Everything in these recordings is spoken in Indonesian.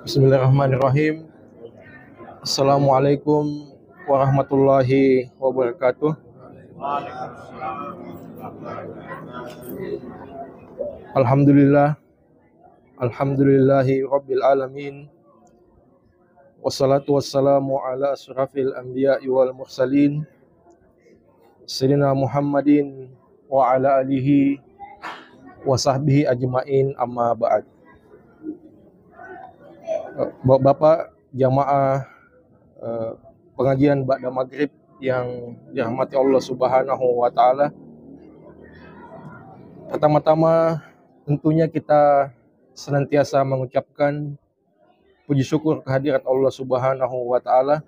Bismillahirrahmanirrahim. Assalamualaikum warahmatullahi wabarakatuh. Alhamdulillah, alhamdulillahi rabbil alamin. Wassalatu wassalamu ala asrafil anbiya'i wal mursalin. Sayyidina Muhammadin wa ala alihi wa sahbihi ajma'in, amma ba'd. Bapak jamaah pengajian ba'da maghrib yang dirahmati Allah Subhanahu wa taala. Pertama-tama tentunya kita senantiasa mengucapkan puji syukur kehadirat Allah Subhanahu wa taala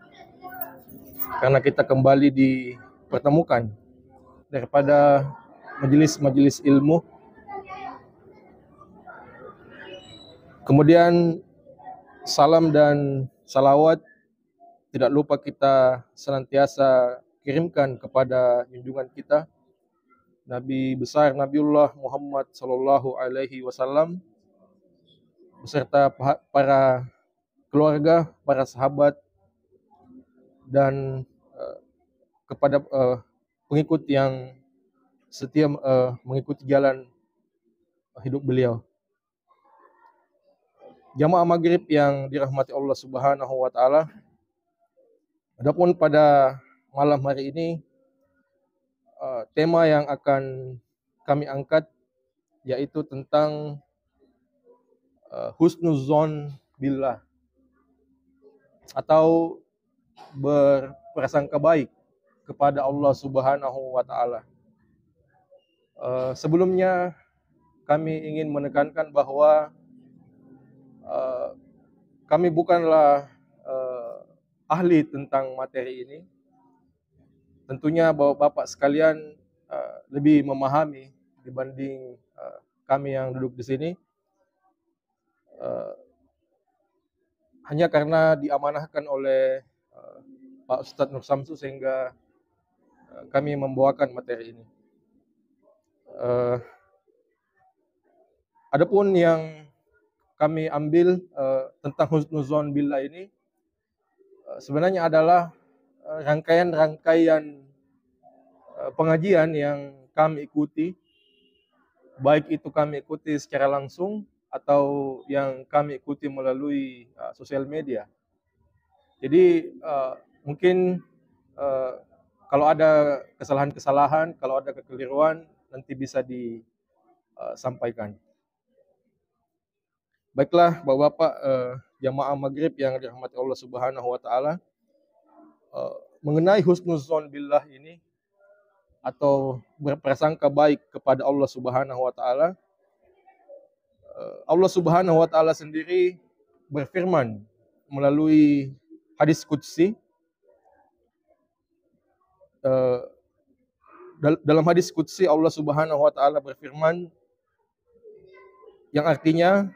karena kita kembali dipertemukan daripada majelis-majelis ilmu. Kemudian salam dan salawat tidak lupa kita senantiasa kirimkan kepada junjungan kita Nabi besar Nabiullah Muhammad sallallahu alaihi wasallam beserta para keluarga, para sahabat dan kepada pengikut yang setia mengikuti jalan hidup beliau. Jamaah maghrib yang dirahmati Allah Subhanahu wa taala. Adapun pada malam hari ini tema yang akan kami angkat yaitu tentang husnuzon billah atau berprasangka baik kepada Allah Subhanahu wa taala. Sebelumnya kami ingin menekankan bahwa kami bukanlah ahli tentang materi ini. Tentunya Bapak sekalian lebih memahami dibanding kami yang duduk di sini. Hanya karena diamanahkan oleh Pak Ustadz Nur Samsu sehingga kami membawakan materi ini. Adapun yang kami ambil tentang husnuzon billah ini sebenarnya adalah rangkaian-rangkaian pengajian yang kami ikuti, baik itu kami ikuti secara langsung atau yang kami ikuti melalui sosial media. Jadi mungkin kalau ada kesalahan-kesalahan, kalau ada kekeliruan nanti bisa disampaikan. Baiklah Bapak-bapak jamaah maghrib yang dirahmati Allah Subhanahu wa taala, mengenai husnuzon billah ini atau berprasangka baik kepada Allah Subhanahu wa taala, Allah Subhanahu wa taala sendiri berfirman melalui hadis qudsi. Dalam hadis qudsi Allah Subhanahu wa taala berfirman yang artinya,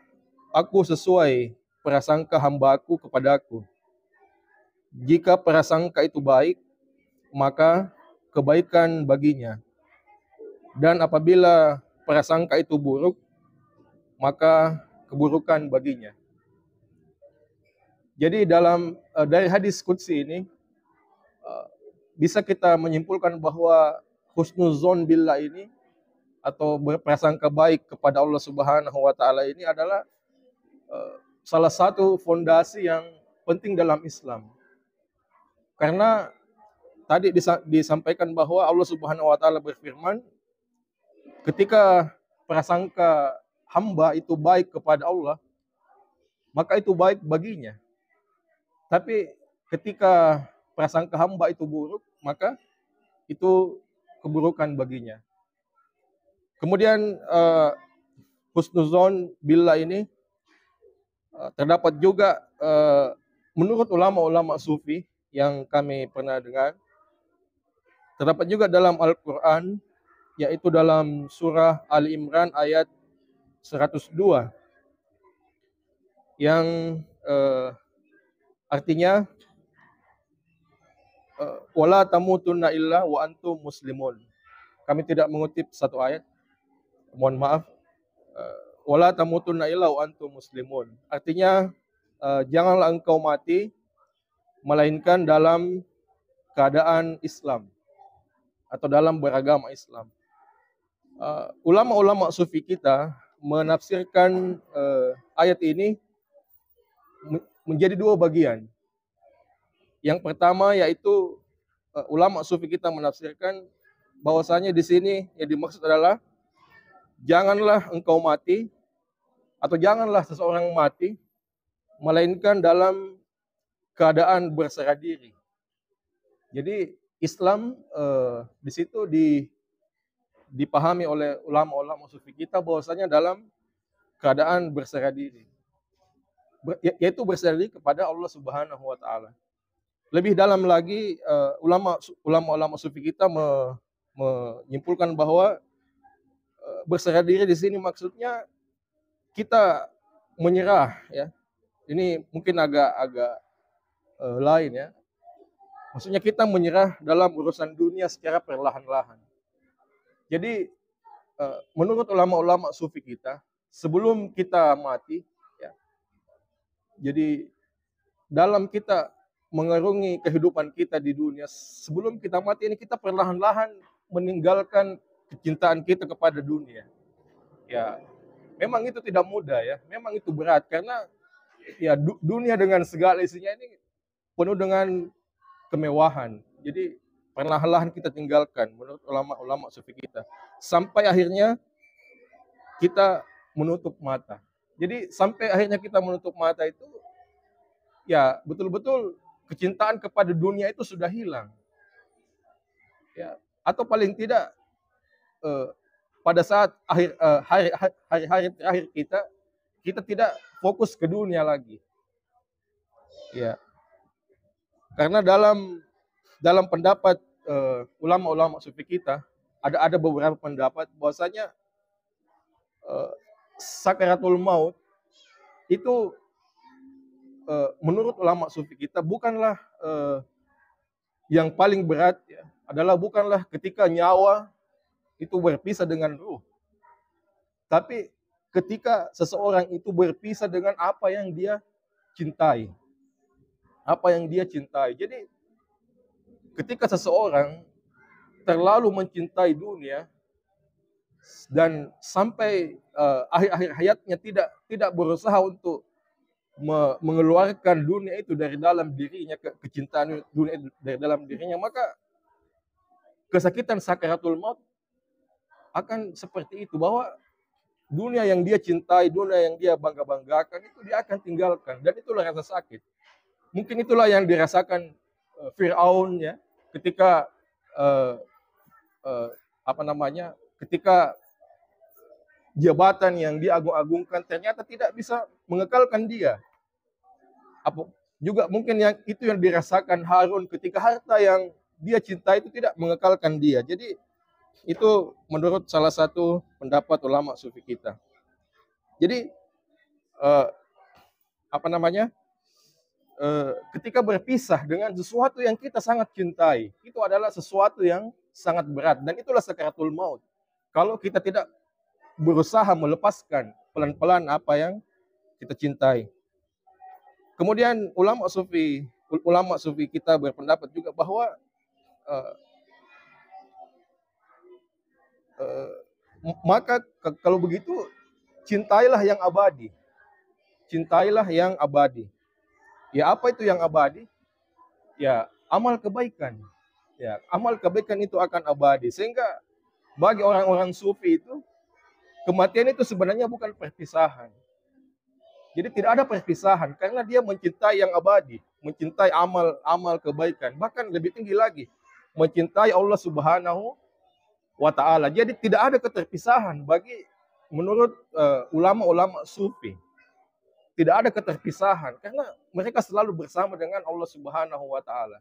aku sesuai prasangka hamba-Aku kepada-Aku. Jika prasangka itu baik, maka kebaikan baginya. Dan apabila prasangka itu buruk, maka keburukan baginya. Jadi dari hadis qudsi ini bisa kita menyimpulkan bahwa husnuzon billah ini atau berprasangka baik kepada Allah Subhanahu wa taala ini adalah salah satu fondasi yang penting dalam Islam. Karena tadi disampaikan bahwa Allah Subhanahu wa taala berfirman, ketika prasangka hamba itu baik kepada Allah, maka itu baik baginya. Tapi ketika prasangka hamba itu buruk, maka itu keburukan baginya. Kemudian husnuzon billah ini terdapat juga menurut ulama-ulama sufi yang kami pernah dengar, terdapat juga dalam Al-Quran, yaitu dalam surah Ali Imran ayat 102 yang artinya wala tamutunna illa wa antum muslimun. Kami tidak mengutip satu ayat, mohon maaf. Wala tamutunna illa wa antum muslimun. Artinya janganlah engkau mati melainkan dalam keadaan Islam atau dalam beragama Islam. Ulama-ulama sufi kita menafsirkan ayat ini menjadi dua bagian. Yang pertama yaitu ulama sufi kita menafsirkan bahwasanya di sini yang dimaksud adalah janganlah engkau mati atau janganlah seseorang mati melainkan dalam keadaan berserah diri. Jadi Islam di situ dipahami oleh ulama-ulama sufi kita bahwasanya dalam keadaan berserah diri, yaitu berserah diri kepada Allah Subhanahu wa taala. Lebih dalam lagi ulama-ulama sufi kita menyimpulkan bahwa berserah diri di sini maksudnya kita menyerah, ya. Ini mungkin agak lain, ya. Maksudnya kita menyerah dalam urusan dunia secara perlahan-lahan. Jadi menurut ulama-ulama sufi kita, sebelum kita mati, ya, jadi dalam kita mengarungi kehidupan kita di dunia, sebelum kita mati ini kita perlahan-lahan meninggalkan kecintaan kita kepada dunia. Ya, memang itu tidak mudah, ya. Memang itu berat karena ya dunia dengan segala isinya ini penuh dengan kemewahan. Jadi perlahan-lahan kita tinggalkan menurut ulama-ulama sufi kita. Sampai akhirnya kita menutup mata. Jadi sampai akhirnya kita menutup mata itu, ya betul-betul kecintaan kepada dunia itu sudah hilang. Ya, atau paling tidak pada saat hari-hari terakhir kita tidak fokus ke dunia lagi. Ya. Karena dalam pendapat ulama-ulama sufi kita ada beberapa pendapat bahwasanya sakaratul maut itu menurut ulama sufi kita bukanlah yang paling berat, ya, adalah bukanlah ketika nyawa itu berpisah dengan ruh, tapi ketika seseorang itu berpisah dengan apa yang dia cintai. Apa yang dia cintai. Jadi ketika seseorang terlalu mencintai dunia dan sampai akhir-akhir hayatnya tidak berusaha untuk mengeluarkan dunia itu dari dalam dirinya, kecintaan dunia itu dari dalam dirinya, maka kesakitan sakaratul maut akan seperti itu, bahwa dunia yang dia cintai, dunia yang dia bangga-banggakan itu dia akan tinggalkan, dan itulah rasa sakit. Mungkin itulah yang dirasakan Fir'aun, ya, ketika ketika jabatan yang diagung-agungkan ternyata tidak bisa mengekalkan dia. Juga mungkin itu yang dirasakan Harun ketika harta yang dia cintai itu tidak mengekalkan dia. Jadi itu menurut salah satu pendapat ulama sufi kita. Jadi ketika berpisah dengan sesuatu yang kita sangat cintai, itu adalah sesuatu yang sangat berat, dan itulah sakaratul maut. Kalau kita tidak berusaha melepaskan pelan-pelan apa yang kita cintai. Kemudian ulama sufi kita berpendapat juga bahwa maka kalau begitu cintailah yang abadi. Cintailah yang abadi. Ya, apa itu yang abadi? Ya, amal kebaikan. Ya, amal kebaikan itu akan abadi. Sehingga bagi orang-orang sufi itu, kematian itu sebenarnya bukan perpisahan. Jadi tidak ada perpisahan karena dia mencintai yang abadi, mencintai amal kebaikan, bahkan lebih tinggi lagi, mencintai Allah Subhanahu wa taala. Jadi tidak ada keterpisahan bagi menurut ulama-ulama sufi. Tidak ada keterpisahan karena mereka selalu bersama dengan Allah Subhanahu wa taala.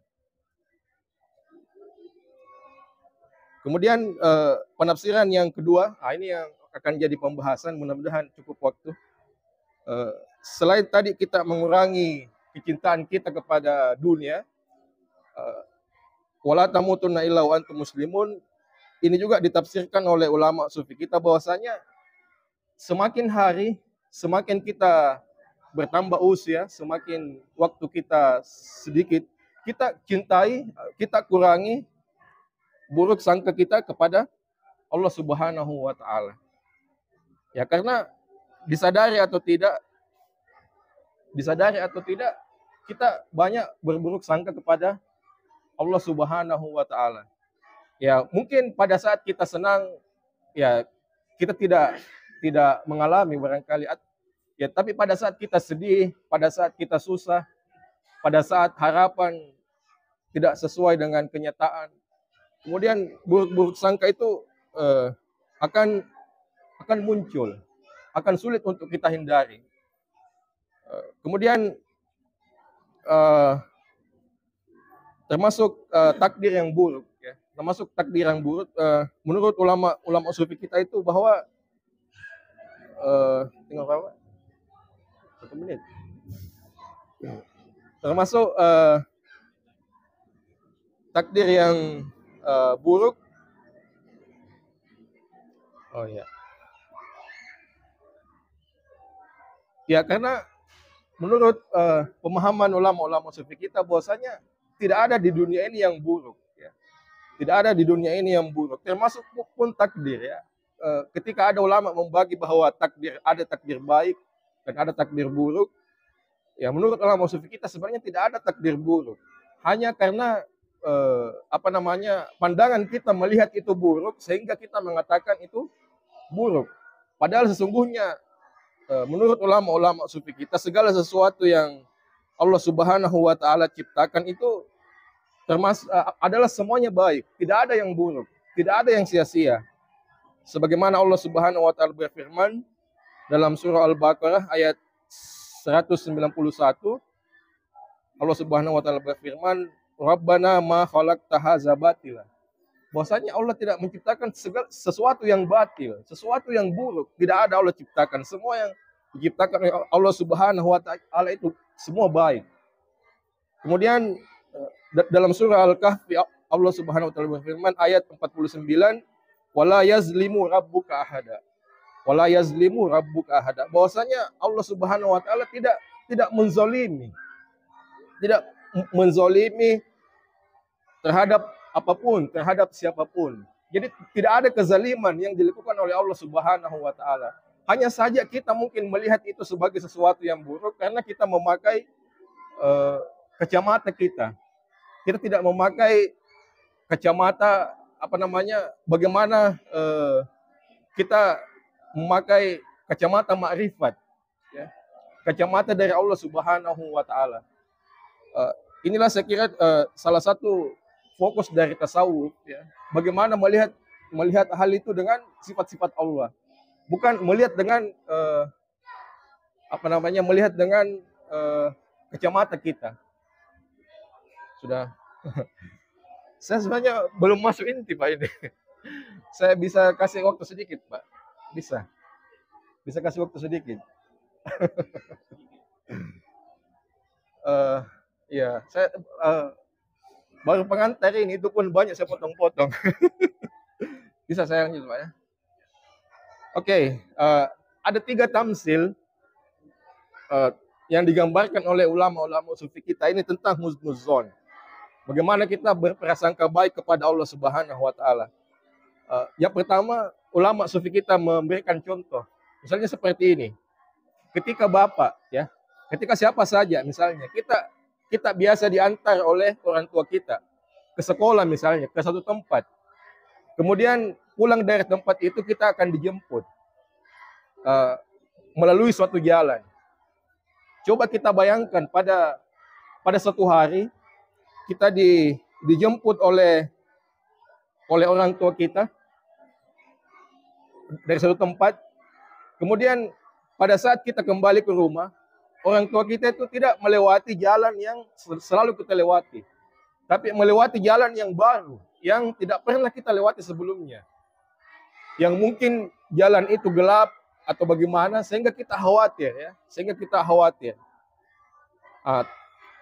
Kemudian penafsiran yang kedua, ini yang akan jadi pembahasan, mudah-mudahan cukup waktu. Selain tadi kita mengurangi kecintaan kita kepada dunia, wala tamutunna illa wa antum muslimun, ini juga ditafsirkan oleh ulama sufi kita bahwasanya semakin hari semakin kita bertambah usia, semakin waktu kita sedikit, kita cintai, kita kurangi buruk sangka kita kepada Allah Subhanahu wa taala. Ya, karena disadari atau tidak, kita banyak berburuk sangka kepada Allah Subhanahu wa taala. Ya, mungkin pada saat kita senang, ya kita tidak mengalami barangkali, ya, tapi pada saat kita sedih, pada saat kita susah, pada saat harapan tidak sesuai dengan kenyataan, kemudian buruk-buruk sangka itu akan muncul, akan sulit untuk kita hindari. Kemudian termasuk takdir yang buruk, ya. Termasuk takdir yang buruk, menurut ulama sufi kita itu bahwa tinggal berapa? 1 menit. Termasuk takdir yang buruk. Oh ya. Ya, karena menurut pemahaman ulama-ulama sufi kita bahwasanya tidak ada di dunia ini yang buruk, ya. Tidak ada di dunia ini yang buruk, termasuk pun takdir, ya. Ketika ada ulama membagi bahwa ada takdir baik dan ada takdir buruk, ya menurut ulama sufi kita sebenarnya tidak ada takdir buruk. Hanya karena pandangan kita melihat itu buruk sehingga kita mengatakan itu buruk. Padahal sesungguhnya menurut ulama-ulama sufi kita segala sesuatu yang Allah Subhanahu wa taala ciptakan itu adalah semuanya baik, tidak ada yang buruk, tidak ada yang sia-sia. Sebagaimana Allah Subhanahu wa taala berfirman dalam surah Al-Baqarah ayat 191, Allah Subhanahu wa taala berfirman, Rabbana ma khalaqta hadza batila. Bahwasanya Allah tidak menciptakan sesuatu yang batil, sesuatu yang buruk. Tidak ada Allah ciptakan. Semua yang diciptakan oleh Allah Subhanahu wa taala itu semua baik. Kemudian dalam surah Al-Kahfi Allah Subhanahu wa taala berfirman ayat 49, wala yazlimu rabbuka ahada. Wala yazlimu rabbuka ahada. Bahwasanya Allah Subhanahu wa taala tidak menzalimi. Tidak menzalimi terhadap apapun, terhadap siapapun. Jadi tidak ada kezaliman yang dilakukan oleh Allah Subhanahu wa taala. Hanya saja kita mungkin melihat itu sebagai sesuatu yang buruk karena kita memakai kacamata kita. Kita tidak memakai kacamata bagaimana kita memakai kacamata ma'rifat, ya. Kacamata dari Allah Subhanahu wa taala. Inilah saya kira salah satu fokus dari tasawuf, ya. Bagaimana melihat hal itu dengan sifat-sifat Allah, bukan melihat dengan melihat dengan kacamata kita. Sudah. Saya sebenarnya belum masuk inti, Pak, ini. Saya bisa kasih waktu sedikit, Pak. Bisa kasih waktu sedikit. Ya, saya baru pengantar ini, itu pun banyak saya potong-potong. Bisa saya lanjut, Pak, ya? Oke, ada 3 tamsil yang digambarkan oleh ulama-ulama sufi kita ini tentang husnuzon. Bagaimana kita berprasangka baik kepada Allah Subhanahu wa taala. Yang pertama, ulama sufi kita memberikan contoh. Misalnya seperti ini. Ketika bapak, ya, ketika siapa saja misalnya, kita biasa diantar oleh orang tua kita ke sekolah misalnya, ke satu tempat. Kemudian pulang dari tempat itu kita akan dijemput melalui suatu jalan. Coba kita bayangkan pada suatu hari kita dijemput oleh orang tua kita dari satu tempat. Kemudian pada saat kita kembali ke rumah, orang tua kita itu tidak melewati jalan yang selalu kita lewati, tapi melewati jalan yang baru, yang tidak pernah kita lewati sebelumnya. Yang mungkin jalan itu gelap atau bagaimana, sehingga kita khawatir, ya.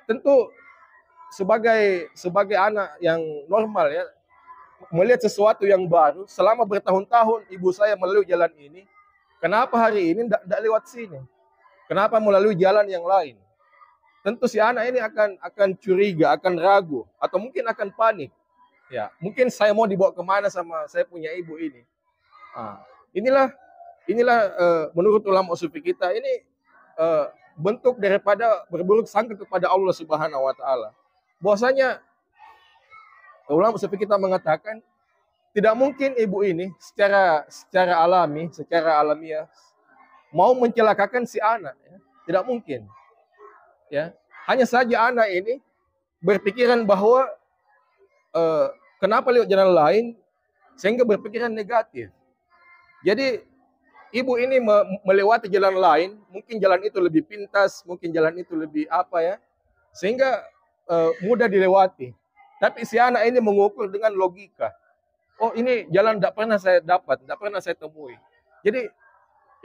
Tentu sebagai anak yang normal, ya, melihat sesuatu yang baru, selama bertahun-tahun ibu saya melalui jalan ini, kenapa hari ini tidak lewat sini? Kenapa melalui jalan yang lain? Tentu si anak ini akan curiga, akan ragu, atau mungkin akan panik. Ya, mungkin saya mau dibawa kemana sama saya punya ibu ini. Ah, inilah inilah menurut ulama usul fikih kita ini bentuk daripada berburuk sangka kepada Allah Subhanahu wa taala. Bahwasanya ulama usul fikih kita mengatakan tidak mungkin ibu ini secara alami, secara alamiah mau mencelakakan si anak, ya. Tidak mungkin. Ya. Hanya saja anak ini berpikiran bahwa kenapa lewat jalan lain sehingga berpikiran negatif. Jadi ibu ini melewati jalan lain, mungkin jalan itu lebih pintas, mungkin jalan itu lebih apa ya, sehingga mudah dilewati. Tapi si anak ini mengukur dengan logika. Oh, ini jalan tidak pernah saya dapat, tidak pernah saya temui. Jadi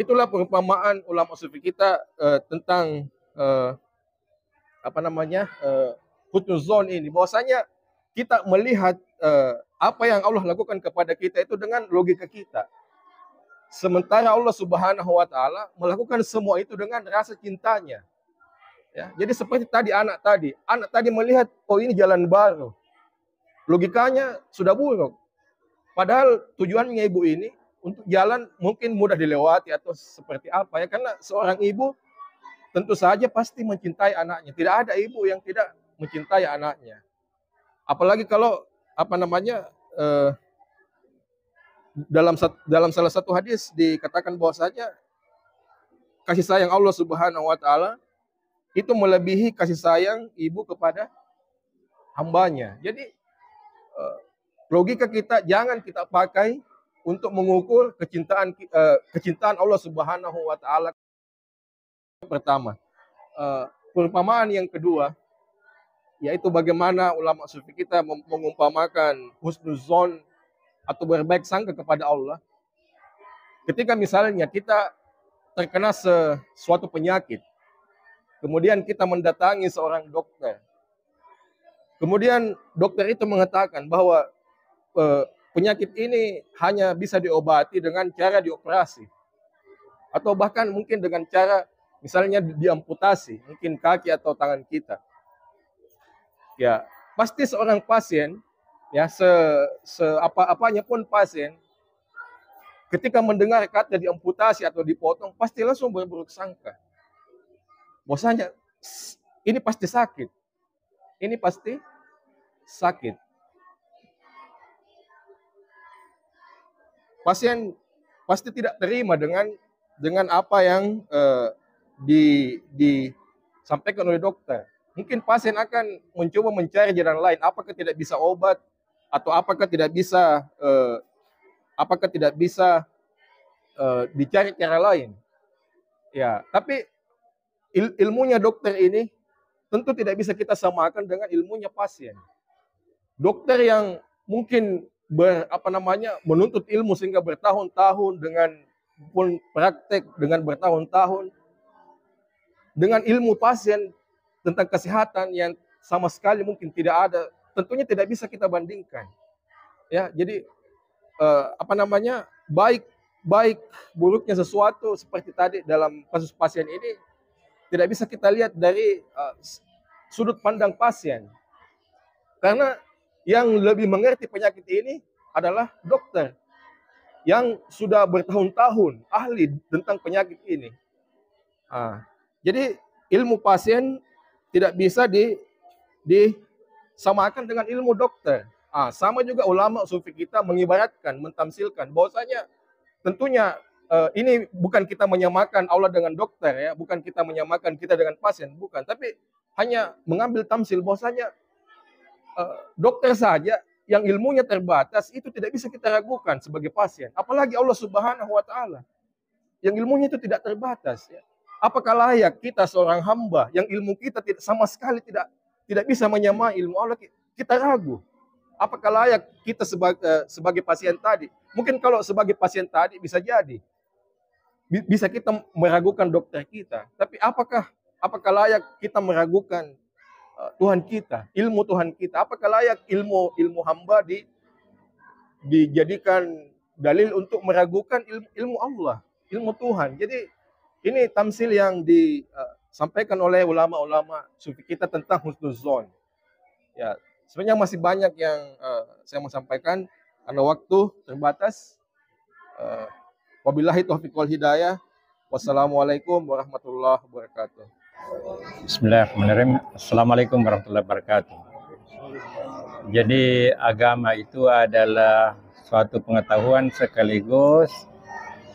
itulah perumpamaan ulama sufi kita tentang husnuzon ini. Bahwasanya kita melihat apa yang Allah lakukan kepada kita itu dengan logika kita. Sementara Allah Subhanahu wa taala melakukan semua itu dengan rasa cintanya. Ya, jadi seperti anak tadi melihat, oh ini jalan baru. Logikanya sudah buruk. Padahal tujuannya ibu ini untuk jalan mungkin mudah dilewati atau seperti apa ya, karena seorang ibu tentu saja pasti mencintai anaknya. Tidak ada ibu yang tidak mencintai anaknya. Apalagi kalau dalam salah satu hadis dikatakan bahwasanya kasih sayang Allah Subhanahu wa taala itu melebihi kasih sayang ibu kepada hambanya. Jadi logika kita jangan kita pakai untuk mengukur kecintaan Allah Subhanahu wa taala. Pertama, perumpamaan yang kedua yaitu bagaimana ulama sufi kita mengumpamakan husnuzon atau berbaik sangka kepada Allah. Ketika misalnya kita terkena suatu penyakit, kemudian kita mendatangi seorang dokter. Kemudian dokter itu mengatakan bahwa penyakit ini hanya bisa diobati dengan cara dioperasi. Atau bahkan mungkin dengan cara misalnya diamputasi, mungkin kaki atau tangan kita. Ya, pasti seorang pasien, ya apa-apanya pun pasien, ketika mendengar kata diamputasi atau dipotong, pasti langsung berburuk sangka. Bahwasanya ini pasti sakit. Ini pasti sakit. Pasien pasti tidak terima dengan apa yang disampaikan oleh dokter. Mungkin pasien akan mencoba mencari jalan lain. Apakah tidak bisa obat atau apakah tidak bisa dicari cara lain. Ya, tapi ilmunya dokter ini tentu tidak bisa kita samakan dengan ilmunya pasien. Dokter yang mungkin menuntut ilmu sehingga bertahun-tahun dengan pun praktek dengan bertahun-tahun dengan ilmu pasien tentang kesehatan yang sama sekali mungkin tidak ada, tentunya tidak bisa kita bandingkan. Ya, jadi baik buruknya sesuatu seperti tadi dalam kasus pasien ini tidak bisa kita lihat dari sudut pandang pasien. Karena yang lebih mengerti penyakit ini adalah dokter yang sudah bertahun-tahun ahli tentang penyakit ini. Jadi ilmu pasien tidak bisa disamakan dengan ilmu dokter. Sama juga ulama sufi kita mengibaratkan, mentamsilkan bahwasanya tentunya ini bukan kita menyamakan Allah dengan dokter ya, bukan kita menyamakan kita dengan pasien, bukan, tapi hanya mengambil tamsil bahwasanya dokter saja yang ilmunya terbatas itu tidak bisa kita ragukan sebagai pasien, apalagi Allah Subhanahu wa taala yang ilmunya itu tidak terbatas ya. Apakah layak kita seorang hamba yang ilmu kita sama sekali tidak bisa menyamai ilmu Allah, kita ragu. Apakah layak kita sebagai pasien tadi? Mungkin kalau sebagai pasien tadi bisa jadi bisa kita meragukan dokter kita, tapi apakah layak kita meragukan Tuhan kita, ilmu Tuhan kita? Apakah layak ilmu hamba dijadikan dalil untuk meragukan ilmu Allah, ilmu Tuhan? Jadi Ini tamsil yang disampaikan oleh ulama-ulama sufi kita tentang husnuzon. Ya, sebenarnya masih banyak yang saya mau sampaikan karena waktu terbatas. Wabillahi taufiq wal hidayah. Wassalamualaikum warahmatullahi wabarakatuh. Bismillahirrahmanirrahim. Assalamualaikum warahmatullahi wabarakatuh. Jadi agama itu adalah suatu pengetahuan sekaligus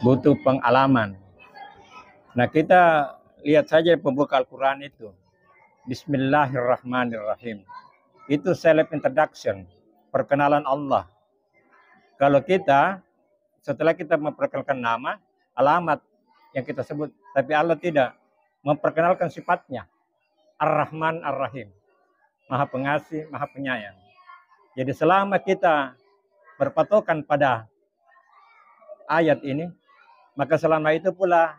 butuh pengalaman. Nah, kita lihat saja pembuka Al-Quran itu. Bismillahirrahmanirrahim. Itu self introduction, perkenalan Allah. Kalau kita, setelah kita memperkenalkan nama, alamat yang kita sebut, tapi Allah tidak memperkenalkan sifatnya. Ar-Rahman Ar-Rahim. Maha pengasih, maha penyayang. Jadi selama kita berpatokan pada ayat ini, maka selama itu pula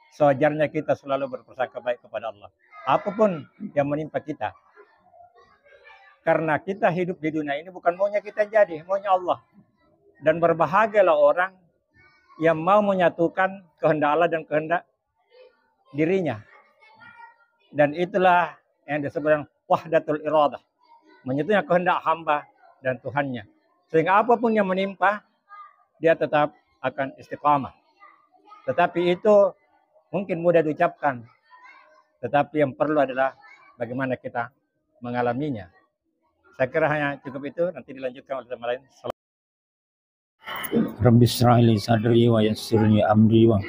sewajarnya kita selalu berprasangka baik kepada Allah. Apapun yang menimpa kita. Karena kita hidup di dunia ini bukan maunya kita jadi, maunya Allah. Dan berbahagialah orang yang mau menyatukan kehendak Allah dan kehendak dirinya. Dan itulah yang disebut dengan wahdatul iradah. Menyatunya kehendak hamba dan Tuhannya. Sehingga apapun yang menimpa, dia tetap akan istiqamah. Tetapi itu mungkin mudah diucapkan. Tetapi yang perlu adalah bagaimana kita mengalaminya. Saya kira hanya cukup itu, nanti dilanjutkan oleh teman lain. Rabbi shrah li sadri wa yassir li amri wa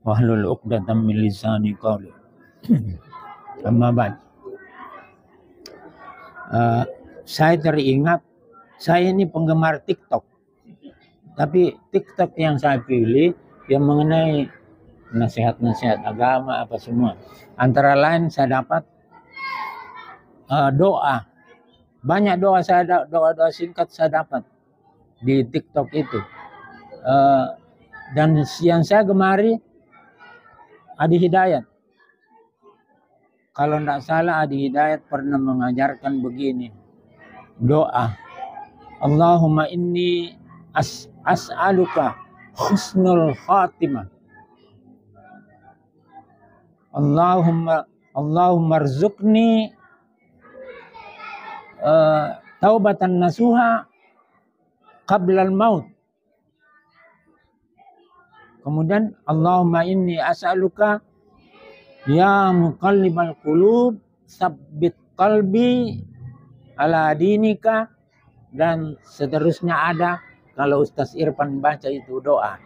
wahlul 'uqdatam min lisani qawli. Amma ba'd. Saya teringat, saya ini penggemar TikTok. Tapi TikTok yang saya pilih yang mengenai nasihat-nasihat agama apa semua. Antara lain saya dapat doa. Banyak doa doa singkat saya dapat di TikTok itu. Dan yang saya gemari Adi Hidayat. Kalau tidak salah Adi Hidayat pernah mengajarkan begini. Doa. Allahumma inni as'aluka husnul khatimah. Allahumma rzuqni taubatan nasuha qabla al-maut. Kemudian Allahumma inni as'aluka ya muqallibal qulub tsabbit qalbi ala dinika, dan seterusnya ada kalau Ustaz Irfan baca itu doa.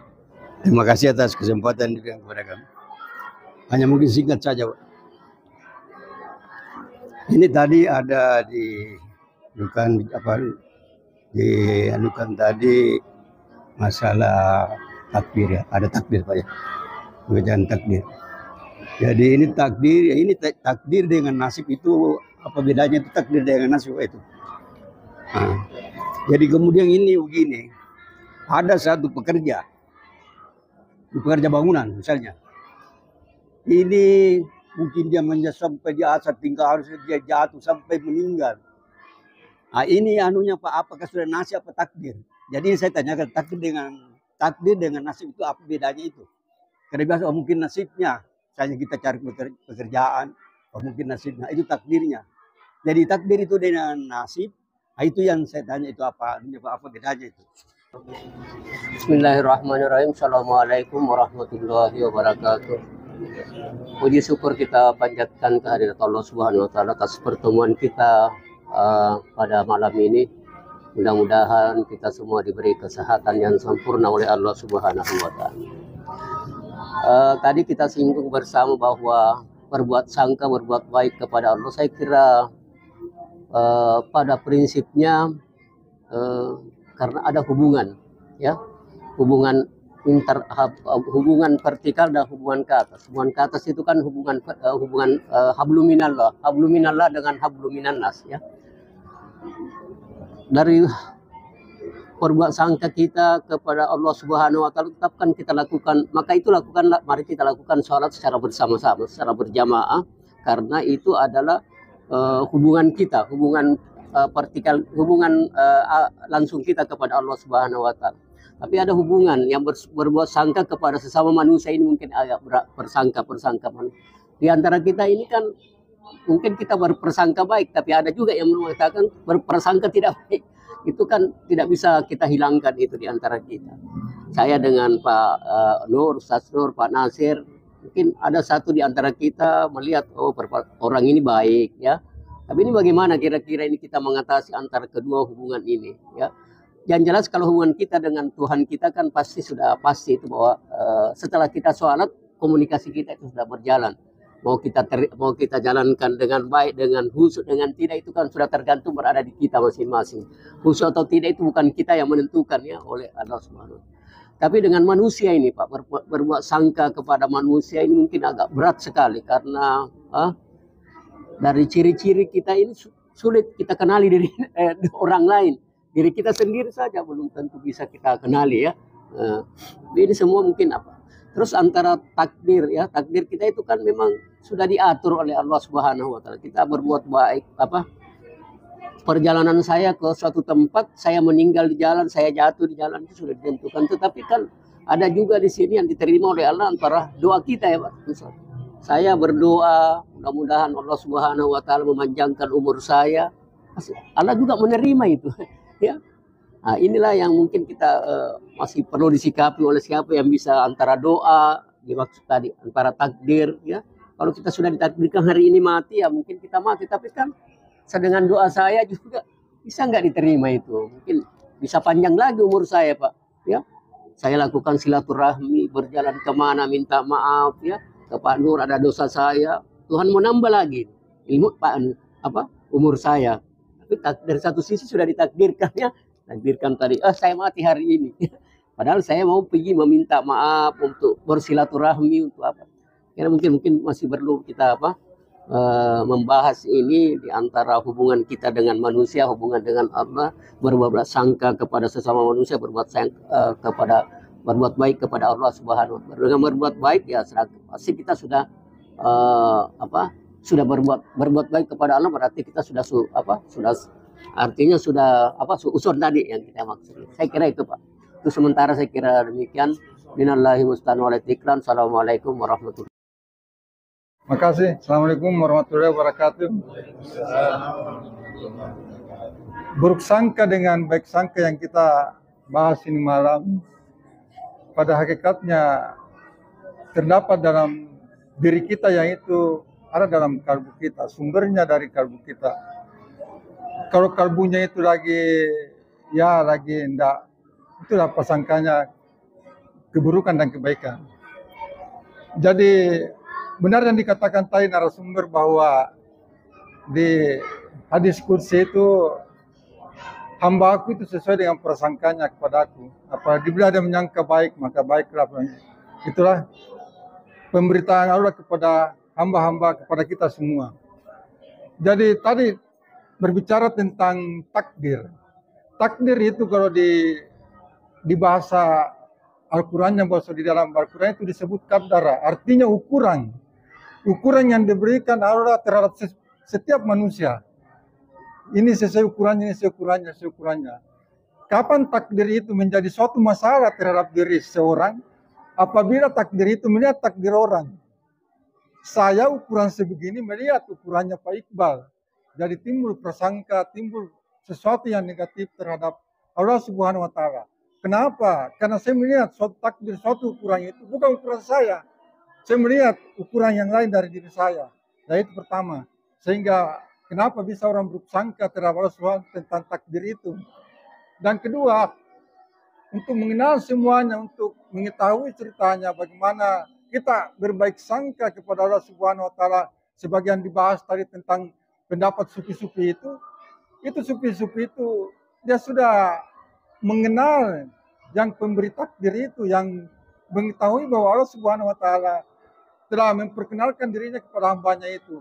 Terima kasih atas kesempatan diberikan kepada kami. Hanya mungkin singkat saja, Pak. Ini tadi ada dianukan tadi masalah takdir ya, ada takdir Pak ya, bacaan takdir. Jadi ini takdir, ya ini takdir dengan nasib itu apa bedanya itu takdir dengan nasib Pak itu? Nah, jadi kemudian ini begini, ada satu pekerja bangunan misalnya, ini mungkin dia sampai di asar tinggal harus dia jatuh sampai meninggal. Nah, ini anunya Pak, apakah sudah nasib apa takdir? Jadi saya tanyakan takdir dengan nasib itu apa bedanya itu? Karena biasa mungkin nasibnya, misalnya kita cari pekerjaan, mungkin nasibnya itu takdirnya. Jadi takdir itu dengan nasib, nah itu yang saya tanya itu apa bedanya itu? Bismillahirrahmanirrahim. Assalamualaikum warahmatullahi wabarakatuh. Puji syukur kita panjatkan kehadirat Allah Subhanahu wa taala atas pertemuan kita pada malam ini. Mudah-mudahan kita semua diberi kesehatan yang sempurna oleh Allah Subhanahu wa taala. Tadi kita singgung bersama bahwa berbuat sangka, berbuat baik kepada Allah. Saya kira pada prinsipnya karena ada hubungan, ya, hubungan vertikal dan hubungan ke atas. Hubungan ke atas itu kan hubungan habluminallah dengan habluminannas, ya. Dari perbuat sangka kita kepada Allah Subhanahu wa taala tetapkan kita lakukan, maka itu lakukanlah, mari kita lakukan sholat secara bersama-sama, secara berjamaah, karena itu adalah hubungan kita, hubungan vertikal, hubungan langsung kita kepada Allah Subhanahu wa taala. Tapi ada hubungan yang berbuat sangka kepada sesama manusia ini mungkin agak bersangka. Di antara kita ini kan mungkin kita berprasangka baik, tapi ada juga yang mengatakan berprasangka tidak baik. Itu kan tidak bisa kita hilangkan itu di antara kita. Saya dengan Pak Nur, Ustaz Nur, Pak Nasir, mungkin ada satu di antara kita melihat orang ini baik ya. Tapi ini bagaimana kira-kira ini kita mengatasi antara kedua hubungan ini ya. Yang jelas kalau hubungan kita dengan Tuhan kita kan pasti itu bahwa setelah kita sholat komunikasi kita itu sudah berjalan. Mau kita jalankan dengan baik, dengan khusyuk, dengan tidak itu kan sudah tergantung berada di kita masing-masing. Khusyuk atau tidak itu bukan kita yang menentukan ya oleh Allah Subhanahu. Tapi dengan manusia ini Pak, berbuat sangka kepada manusia ini mungkin agak berat sekali karena dari ciri-ciri kita ini sulit kita kenali dari orang lain. Diri kita sendiri saja belum tentu bisa kita kenali ya. Ini semua mungkin apa? Terus antara takdir ya, takdir kita itu kan memang sudah diatur oleh Allah Subhanahu wa taala. Kita berbuat baik perjalanan saya ke suatu tempat, saya meninggal di jalan, saya jatuh di jalan itu sudah ditentukan. Tetapi kan ada juga di sini yang diterima oleh Allah antara doa kita ya Pak. Saya berdoa mudah-mudahan Allah Subhanahu wa taala memanjangkan umur saya. Allah juga menerima itu. Ya, nah, inilah yang mungkin kita masih perlu disikapi oleh siapa yang bisa antara doa, dimaksud tadi antara takdir, ya. Kalau kita sudah ditakdirkan hari ini mati, ya mungkin kita mati. Tapi kan dengan doa saya juga bisa nggak diterima itu. Mungkin bisa panjang lagi umur saya, Pak. Ya, saya lakukan silaturahmi, berjalan kemana, minta maaf, ya. Ke Pak Nur ada dosa saya, Tuhan mau nambah lagi ilmu umur saya. Tapi dari satu sisi sudah ditakdirkan ya, takdirkan tadi, saya mati hari ini. Padahal saya mau pergi meminta maaf untuk bersilaturahmi untuk apa? Karena mungkin masih perlu kita membahas ini di antara hubungan kita dengan manusia, hubungan dengan Allah, berbuat sangka kepada sesama manusia, berbuat baik kepada Allah Subhanahu wa taala. Dengan berbuat baik ya pasti kita sudah sudah berbuat baik kepada Allah, berarti kita sudah artinya sudah usun tadi yang kita maksud. Saya kira itu Pak. Itu sementara saya kira demikian. Minallahi musta'an wa tikran. Assalamualaikum warahmatullahi wabarakatuh. Makasih. Assalamualaikum warahmatullahi wabarakatuh. Buruk sangka dengan baik sangka yang kita bahas ini malam, pada hakikatnya terdapat dalam diri kita yang itu ada dalam kalbu kita, sumbernya dari kalbu kita. Kalau kalbunya itu lagi enggak, itulah pasangkanya keburukan dan kebaikan. Jadi benar yang dikatakan tadi narasumber bahwa di hadis qudsi itu hamba aku itu sesuai dengan prasangkanya kepada aku. Apabila dia menyangka baik, maka baiklah. Itulah pemberitaan Allah kepada hamba-hamba, kepada kita semua. Jadi tadi berbicara tentang takdir. Takdir itu kalau di bahasa Al-Quran, yang bahasa di dalam Al-Quran itu disebut qadara, artinya ukuran. Ukuran yang diberikan Allah terhadap setiap manusia. Ini sesuai ukurannya, sesuai ukurannya. Kapan takdir itu menjadi suatu masalah terhadap diri seorang? Apabila takdir itu melihat takdir orang. Saya ukuran sebegini melihat ukurannya Pak Iqbal. Jadi timbul prasangka, timbul sesuatu yang negatif terhadap Allah Subhanahu wa taala. Kenapa? Karena saya melihat suatu takdir, suatu ukuran itu bukan ukuran saya. Saya melihat ukuran yang lain dari diri saya. Nah itu pertama. Sehingga kenapa bisa orang bersangka terhadap Allah Subhanahu tentang takdir itu. Dan kedua, untuk mengenal semuanya, untuk mengetahui ceritanya bagaimana kita berbaik sangka kepada Allah Subhanahu wa taala. Sebagian dibahas tadi tentang pendapat sufi-sufi itu sufi-sufi itu dia sudah mengenal yang pemberi takdir itu, yang mengetahui bahwa Allah Subhanahu wa taala telah memperkenalkan dirinya kepada hambanya itu.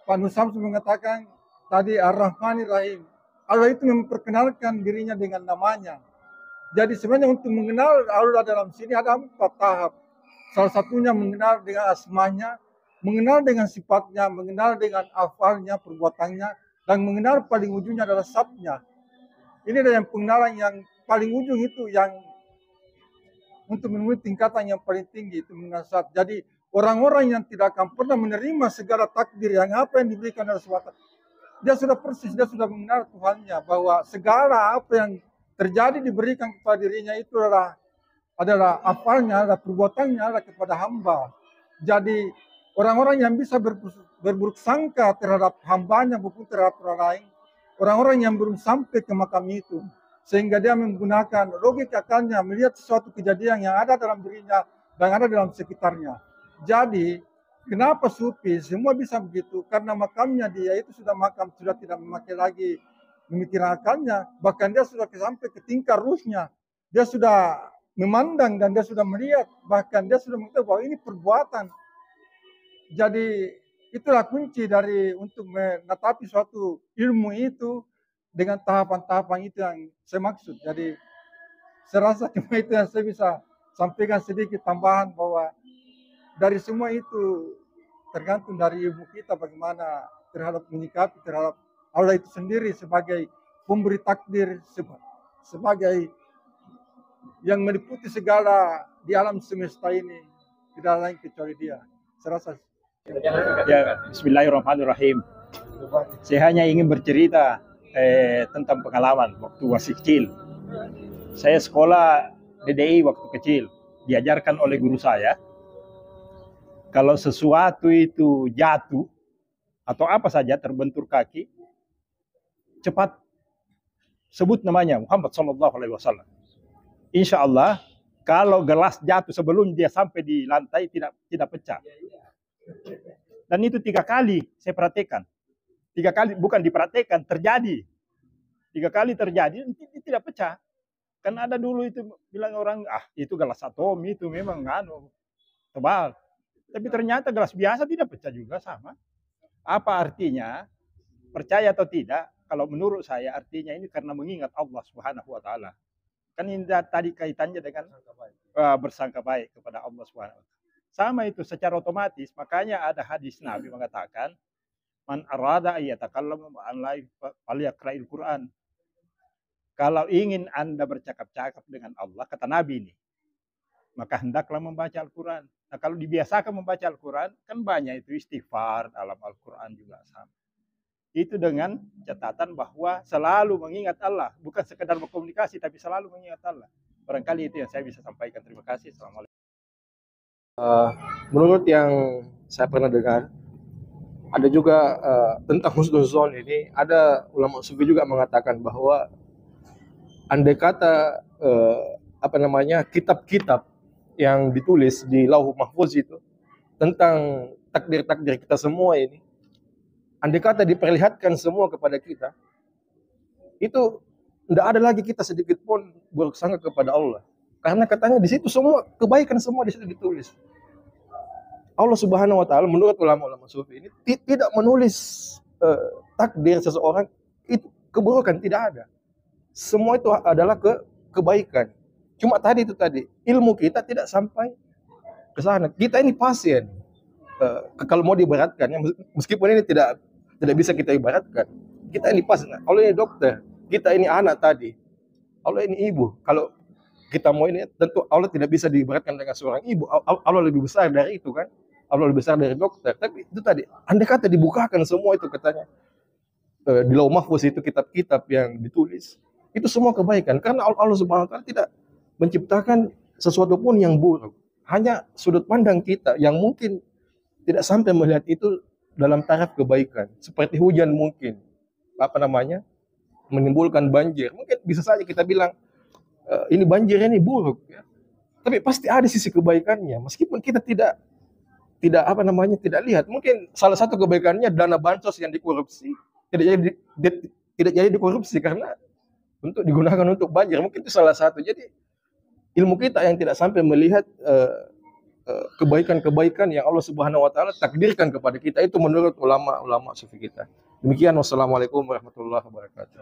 Pak Nusam mengatakan tadi Ar-Rahmanir Rahim. Allah itu memperkenalkan dirinya dengan namanya. Jadi sebenarnya untuk mengenal Allah dalam sini ada 4 tahap. Salah satunya mengenal dengan asmanya, mengenal dengan sifatnya, mengenal dengan afalnya, perbuatannya, dan mengenal paling ujungnya adalah zatnya. Ini adalah yang pengenalan yang paling ujung itu, yang untuk menemui tingkatan yang paling tinggi itu menasab. Jadi orang-orang yang tidak akan pernah menerima segala takdir yang apa yang diberikan oleh SWT, dia sudah persis, dia sudah mengenal Tuhannya, bahwa segala apa yang terjadi diberikan kepada dirinya itu adalah apalnya, adalah perbuatannya, adalah kepada hamba. Jadi orang-orang yang bisa berburuk sangka terhadap hambanya maupun terhadap orang lain, orang-orang yang belum sampai ke makam itu, sehingga dia menggunakan logika akalnya melihat sesuatu kejadian yang ada dalam dirinya dan ada dalam sekitarnya. Jadi kenapa sufi semua bisa begitu? Karena makamnya dia itu sudah makam, sudah tidak memakai lagi memikirkan akalnya, bahkan dia sudah sampai ke tingkat ruhnya. Dia sudah memandang dan dia sudah melihat, bahkan dia sudah mengetahui bahwa ini perbuatan. Jadi itulah kunci dari untuk menatapi suatu ilmu itu dengan tahapan-tahapan itu yang saya maksud. Jadi saya rasa cuma itu yang saya bisa sampaikan, sedikit tambahan bahwa dari semua itu tergantung dari ilmu kita bagaimana terhadap menyikapi terhadap Allah itu sendiri sebagai pemberi takdir, sebagai yang meliputi segala di alam semesta ini, tidak lain kecuali Dia. Saya rasa. Ya, Bismillahirrahmanirrahim. Saya hanya ingin bercerita tentang pengalaman waktu masih kecil. Saya sekolah DDI waktu kecil, diajarkan oleh guru saya, kalau sesuatu itu jatuh atau apa saja terbentur kaki, cepat sebut namanya Muhammad SAW. Insya Allah, kalau gelas jatuh sebelum dia sampai di lantai tidak pecah. Dan itu 3 kali saya perhatikan. 3 kali bukan diperhatikan, terjadi. 3 kali terjadi, tidak pecah. Kan ada dulu itu bilang orang, itu gelas atom itu memang tebal. Tapi ternyata gelas biasa tidak pecah juga sama. Apa artinya? Percaya atau tidak? Kalau menurut saya artinya ini karena mengingat Allah Subhanahu wa taala. Kan ini tadi kaitannya dengan bersangka baik kepada Allah Subhanahu wa taala. Sama itu secara otomatis, makanya ada hadis Nabi mengatakan, man arada ayyatakallama ma'an lahi falyaqra'il Qur'an. Kalau ingin Anda bercakap-cakap dengan Allah, kata Nabi ini, maka hendaklah membaca Al-Quran. Nah, kalau dibiasakan membaca Al-Quran, kan banyak itu istighfar dalam Al-Quran juga sama. Itu dengan catatan bahwa selalu mengingat Allah, bukan sekedar berkomunikasi, tapi selalu mengingat Allah. Barangkali itu yang saya bisa sampaikan. Terima kasih. Assalamualaikum. Menurut yang saya pernah dengar, ada juga tentang husnuzon ini, ada ulama sufi juga mengatakan bahwa andai kata kitab-kitab yang ditulis di Lauh Mahfuz itu tentang takdir-takdir kita semua ini, andai kata diperlihatkan semua kepada kita, itu tidak ada lagi kita sedikit pun buruk sangka kepada Allah. Karena katanya di situ semua kebaikan semua di situ ditulis. Allah Subhanahu wa taala menurut ulama-ulama sufi ini tidak menulis takdir seseorang itu keburukan, tidak ada. Semua itu adalah kebaikan. Cuma tadi ilmu kita tidak sampai ke sana. Kita ini pasien. Kalau mau diibaratkan, meskipun ini tidak bisa kita ibaratkan. Kita ini pasien. Allah ini dokter, kita ini anak tadi. Allah ini ibu. Kalau kita mau ini, tentu Allah tidak bisa diibaratkan dengan seorang ibu. Allah lebih besar dari itu kan. Allah lebih besar dari dokter. Tapi itu tadi, andai kata dibukakan semua itu katanya. Di Lauh Mahfuz itu kitab-kitab yang ditulis. Itu semua kebaikan. Karena Allah Subhanahu wa taala tidak menciptakan sesuatu pun yang buruk. Hanya sudut pandang kita yang mungkin tidak sampai melihat itu dalam taraf kebaikan. Seperti hujan mungkin. Menimbulkan banjir. Mungkin bisa saja kita bilang, ini banjirnya ini buruk. Ya. Tapi pasti ada sisi kebaikannya. Meskipun kita tidak lihat. Mungkin salah satu kebaikannya dana bansos yang dikorupsi. Tidak jadi dikorupsi karena untuk digunakan untuk banjir, mungkin itu salah satu. Jadi ilmu kita yang tidak sampai melihat kebaikan-kebaikan yang Allah Subhanahu wa taala takdirkan kepada kita, itu menurut ulama-ulama sufi kita. Demikian, wassalamualaikum warahmatullahi wabarakatuh.